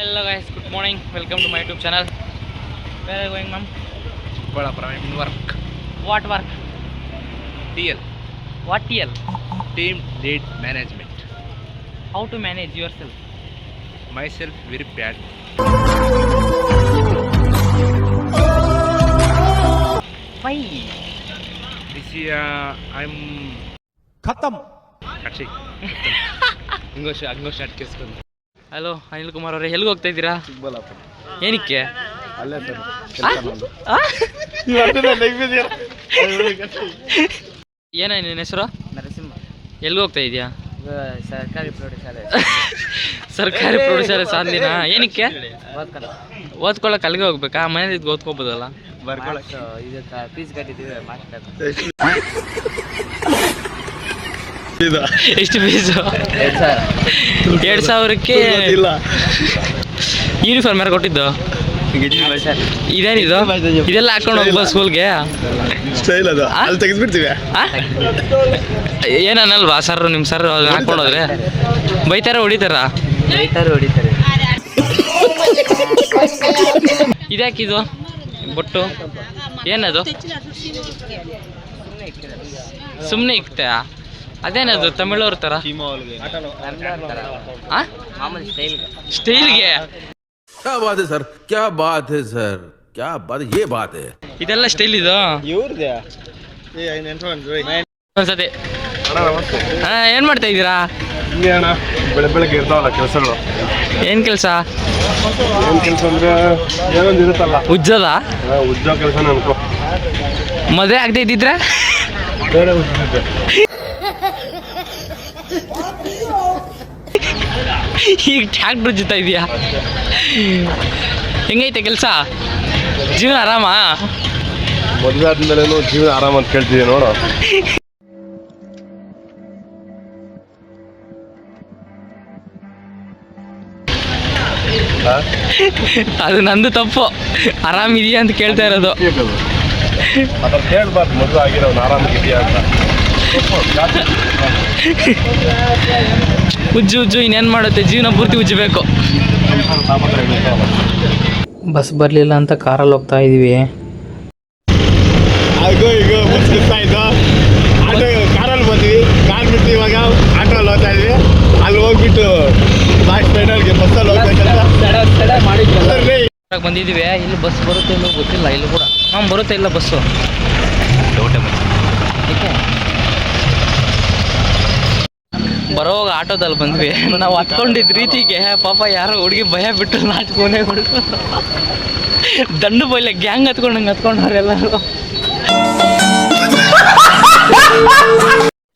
Hello guys, good morning. Welcome to my YouTube channel. Where are you going, ma'am? Chikkaballapura, I'm in work. What work? TL, What TL? Team Lead Management. How to manage yourself? Myself very bad. Why? This year I'm खत्म actually English ಅಟ್ಕಿಸ್ಕೊಂಡು. Hello Anil Kumar ಅವರೇ, ಎಲ್ಲಿಗೆ ಹೋಗ್ತಾ ಇದ್ದೀರಾ? ಚಿಕ್ಕಬಳ್ಳಾಪುರ ಏನಕ್ಕೆ? ಅಲ್ಲೇ sir ಆ? ಏನ ನಿನ್ನ ಹೆಸರು? ನರಸಿಂಹ. ಎಲ್ಲಿಗೆ ಹೋಗ್ತಾ ಇದೆಯಾ? ಸರ್ಕಾರಿ ಪ್ರೌಢಶಾಲೆ. ಸರ್ಕಾರಿ ಪ್ರೌಢಶಾಲೆ ಸಾಲಿನ ಏನಕ್ಕೆ? ಓದ್ಕಲ್ಲ. ಓದ್ಕೊಳ್ಳೋಕೆ ಅಲ್ಲಿಗೆ ಹೋಗ್ಬೇಕಾ? ಮನೇಲಿ ಇದ್ದು ಓದ್ಕೋಬೋದಲ್ಲ? ಬರ್ಕೊಳಕ್ಕೆ ಇದಕ್ಕೆ ಫೀಸ್ ಕಟ್ಟಿದ್ದೀವಿ ಮಾಸ್ಟರ್. ಎಷ್ಟು ಫೀಸು? 2,000ಕ್ಕೆ ಯೂನಿಫಾರ್ಮ್ ಯಾರು ಕೊಟ್ಟಿದ್ದು? ಇದೇನಿದು? ಇದೆಲ್ಲ ಹಾಕೊಂಡು ಹೋಗ್ಬೋದು ಸ್ಕೂಲ್ಗೆ? ಸ್ಟೈಲ್ ಅದು ಅಲ್ಲಿ ತೆಗೆದ್ಬಿಡ್ತೀವಿ. ಏನನ್ನಲ್ವಾ ಸರ್? ನಿಮ್ಮ ಸರ್ ಹಾಕೊಂಡೋದ್ರೆ ಬೈತಾರ ಹೊಡಿತಾರ? ಹೊಡಿತಾರೆ. ಇದ್ಯಾಕಿದು ಬೊಟ್ಟು ಏನದು? ಸುಮ್ಮನೆ ಇಕ್ತಾ? ಅದೇನದು ತಮಿಳವ್ರ ಥರ? ಮಾಮೂಲಿ ಸ್ಟೈಲ್ಗೆ क्या बात है सर, क्या बात है सर, क्या बात है, ये बात है. ಇದೆಲ್ಲ ಸ್ಟೈಲ್ ಇದು? ಇವ್ರದ್ದೇ ಒಂದ್ಸತಿ ಏನು ಮಾಡ್ತಾ ಇದ್ದೀರಾ? ಹಿಂಗೆ ಅಣ್ಣ, ಬೆಳಗ್ಗೆ ಇರ್ತಾವಲ್ಲ ಕೆಲಸಗಳು. ಏನು ಕೆಲಸ? ಏನು ಕೆಲಸ ಅಂದ್ರೆ ಏನೊಂದು ಇರುತ್ತಲ್ಲ, ಉಜ್ಜೋದ? ಉದ್ಯೋಗ ಕೆಲಸ ಅನ್ಕೋ. ಮದುವೆ ಆಗದೆ ಇದ್ದಿದ್ರೆ ಬೇರೆ ಉದ್ಯೋಗ. ಈಗ ಟ್ಯಾಕ್ಟ್ರ್ ಉಜ್ಜುತ್ತಾ ಇದೆಯಾ? ಹೆಂಗೈತೆ ಕೆಲಸ? ಜೀವನ ಆರಾಮಾ? ಮದುವೆ ಆದ್ಮೇಲೆ ಜೀವನ ಆರಾಮ ಅಂತ ಕೇಳ್ತಿದ್ದೀವಿ ನೋಡು. ಅದು ನಂದು ತಪ್ಪು. ಆರಾಮಿದೆಯಾ ಅಂತ ಕೇಳ್ತಾ ಇರೋದು. ಅದ್ರ ಕೇಳ್ಬಾರ್ದು, ಮದುವೆ ಆಗಿರೋನು ಆರಾಮಾಗಿದೆಯಾ ಅಂತ. ಉಜ್ಜು ಇನ್ನೇನು ಮಾಡುತ್ತೆ, ಜೀವನ ಪೂರ್ತಿ ಉಜ್ಜಬೇಕು. ಬಸ್ ಬರಲಿಲ್ಲ ಅಂತ ಕಾರಲ್ಲಿ ಹೋಗ್ತಾ ಇದ್ದೀವಿ. ಈಗ ಮುಗಿಸ್ತಾ ಇದ್ದು ಆಟೋ ಕಾರಲ್ಲಿ ಬಂದ್ವಿ. ಕಾರ್ ಬಿಟ್ಟು ಇವಾಗ ಆಟೋಲ್ಲಿ ಹೋಗ್ತಾ ಇದ್ವಿ. ಅಲ್ಲಿ ಹೋಗ್ಬಿಟ್ಟು ಲಾಸ್ಟ್ ಫೈನಲ್ಗೆ ಬಸ್ಸಲ್ಲಿ ಹೋಗ್ಬೇಕಂತ ಬಂದಿದ್ದೀವಿ. ಇಲ್ಲಿ ಬಸ್ ಬರುತ್ತೆ ಇಲ್ಲೋ ಗೊತ್ತಿಲ್ಲ. ಇಲ್ಲಿ ಕೂಡ ಬರುತ್ತೆ ಇಲ್ಲ ಬಸ್ಸು. ಬರೋವಾಗ ಆಟೋದಲ್ಲಿ ಬಂದ್ವಿ. ನಾವು ಹತ್ಕೊಂಡಿದ್ದ ರೀತಿಗೆ ಪಾಪ ಯಾರೋ ಹುಡುಗಿ ಭಯ ಬಿಟ್ಟು ನಾಚ್ಕೊನೆ ಹುಡುಗ ದಂಡು ಬೈಲೆ ಗ್ಯಾಂಗ್ ಹತ್ಕೊಂಡಂಗೆ ಹತ್ಕೊಂಡವ್ರೆಲ್ಲರೂ.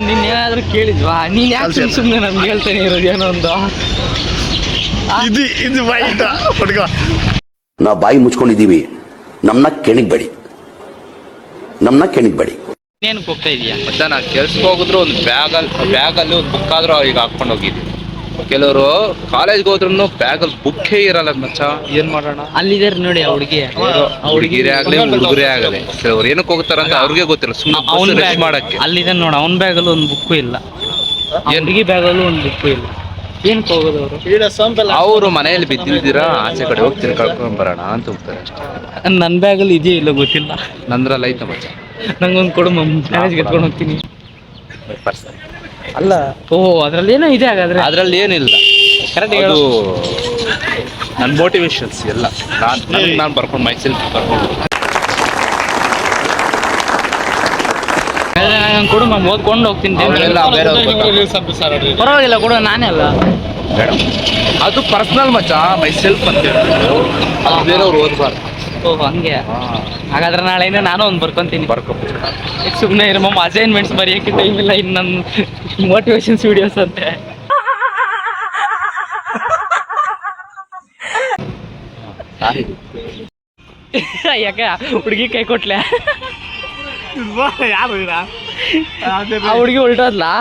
ನೀನೇನಾದ್ರೂ ಕೇಳಿದ್ವಾ? ನೀನು ಯಾಕೆ ಸುಮ್ಮನೆ ನಮ್ಗೆ ಹೇಳ್ತೇನೆ ಇರೋದು ಏನೋ ಒಂದು. ಇದು ಬೈಟ ಹುಡುಗ. ನಾವು ಬಾಯಿ ಮುಚ್ಕೊಂಡಿದ್ದೀವಿ, ನಮ್ಮನ್ನ ಕೆಣಿಗ್ಬೇಡಿ. ಏನಕ್ಕೆ ಹೋಗ್ತಾ ಇದೀಯಾ? ಮತ್ತೆ ನಾ ಕೆಲ್ಸಕ್ಕೆ ಹೋಗಿದ್ರು ಒಂದು ಬ್ಯಾಗಲ್ಲಿ ಒಂದು ಬುಕ್ ಆದ್ರೂ ಈಗ ಹಾಕೊಂಡು ಹೋಗಿದ್ವಿ. ಕೆಲವರು ಕಾಲೇಜ್ಗೆ ಹೋದ್ರು ಬ್ಯಾಗಲ್ಲಿ ಬುಕ್ಕೇ ಇರಲ್ಲ ಮಚ್ಚ. ಏನ್ ಮಾಡೋಣ? ಅಲ್ಲಿದ್ದಾರೆ ನೋಡಿ ಆ ಹುಡುಗಿ. ಹುಡುಗಿರೇ ಆಗಲಿ ಹುಡುಗರೇ ಆಗಲಿ, ಕೆಲವ್ರು ಏನಕ್ಕೆ ಹೋಗ್ತಾರಂತ ಅವ್ರಿಗೆ ಗೊತ್ತಿಲ್ಲ. ಸುಮ್ಮನೆ ರೆಸ್ಟ್ ಮಾಡಕ್ಕೆ ಅಲ್ಲಿದೆ ನೋಡಿ. ಅವನ ಬ್ಯಾಗಲ್ಲೂ ಒಂದು ಬುಕ್ಕು ಇಲ್ಲ, ಹುಡುಗಿ ಬ್ಯಾಗಲ್ಲೂ ಒಂದು ಬುಕ್ಕು ಇಲ್ಲ. ಏನಕ್ಕೆ ಹೋಗೋದು ಅವರು? ಅವರು ಮನೆಯಲ್ಲಿ ಬಿದ್ದಿದ್ದೀರಾ, ಆಚೆ ಕಡೆ ಹೋಗ್ತೀನಿ ಕಳ್ಕೊಂಡ್ ಬರೋಣ ಅಂತ ಹೋಗ್ತಾರೆ ಅಷ್ಟೇ. ನನ್ನ ಬ್ಯಾಗಲ್ಲಿ ಇದೆಯೋ ಇಲ್ಲ ಗೊತ್ತಿಲ್ಲ. ನಂದ್ರಲ್ಲಿ ಐತ ಮಚ್ಚ. ನಂಗೊಂದು ಕೊಡು, ಮ್ಯಾನೇಜ್ಗೆ ಎತ್ಕೊಂಡು ಹೋಗ್ತೀನಿ. ಅಲ್ಲ, ಓಹೋ, ಅದ್ರಲ್ಲಿ ಏನೋ ಇದೆ ಹಾಗಾದ್ರೆ? ಅದ್ರಲ್ಲಿ ಏನಿಲ್ಲ, ಕರೆಕ್ಟ್ ಅದು ನನ್ನ ಮೋಟಿವೇಶನ್ಸ್ ಎಲ್ಲ. ನಾನು ಬರ್ಕೊಂಡು ಮೈಸೆಲ್ಫ್ ಬರ್ಕೊಂಡು ನಂಗೆ ಕೊಡು ಮ್ಯಾಮ್, ಓದ್ಕೊಂಡು ಹೋಗ್ತೀನಿ. ಅವರೆಲ್ಲ ಪರವಾಗಿಲ್ಲ ಕೊಡು, ನಾನೇ ಅಲ್ಲ. ಬೇಡ, ಅದು ಪರ್ಸನಲ್ ಮಚ್ಚ, ಮೈಸೆಲ್ಫ್ ಅಂತ ಹೇಳ್ಬಿಟ್ಟು ಅದು ಬೇರೆಯವ್ರು ಓದಬಾರ್ದು. ಓಹ್ ಹಂಗೆ. ಹಾಗಾದ್ರೆ ನಾಳೆಯಿಂದ ನಾನು ಒಂದು ಬರ್ಕೊತೀನಿ. ಬರ್ಕೊಬೋದು. ಸುಮ್ಮನೆ ಇರೋ ಮಮ್ಮ, ಅಸೈನ್ಮೆಂಟ್ಸ್ ಬರೆಯೋಕ್ಕೆ ಟೈಮ್ ಇಲ್ಲ. ಇನ್ನು ನನ್ನ ಮೋಟಿವೇಶನ್ಸ್ ವಿಡಿಯೋಸ್ ಅಂತೆ. ಯಾಕೆ ಹುಡುಗಿ ಕೈ ಕೊಟ್ಲೆ? ಯಾರು ಆ ಹುಡುಗಿ ಉಲ್ಟೋದ್ಲಾ?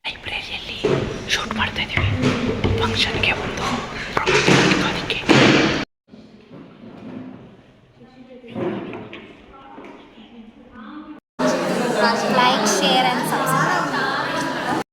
ಲೈಬ್ರರಿಯಲ್ಲಿ ಶೂಟ್ ಮಾಡ್ತಾ ಇದೀವಿ. ಫಂಕ್ಷನ್ಗೆ ಒಂದು ಅದಕ್ಕೆ like, share and subscribe.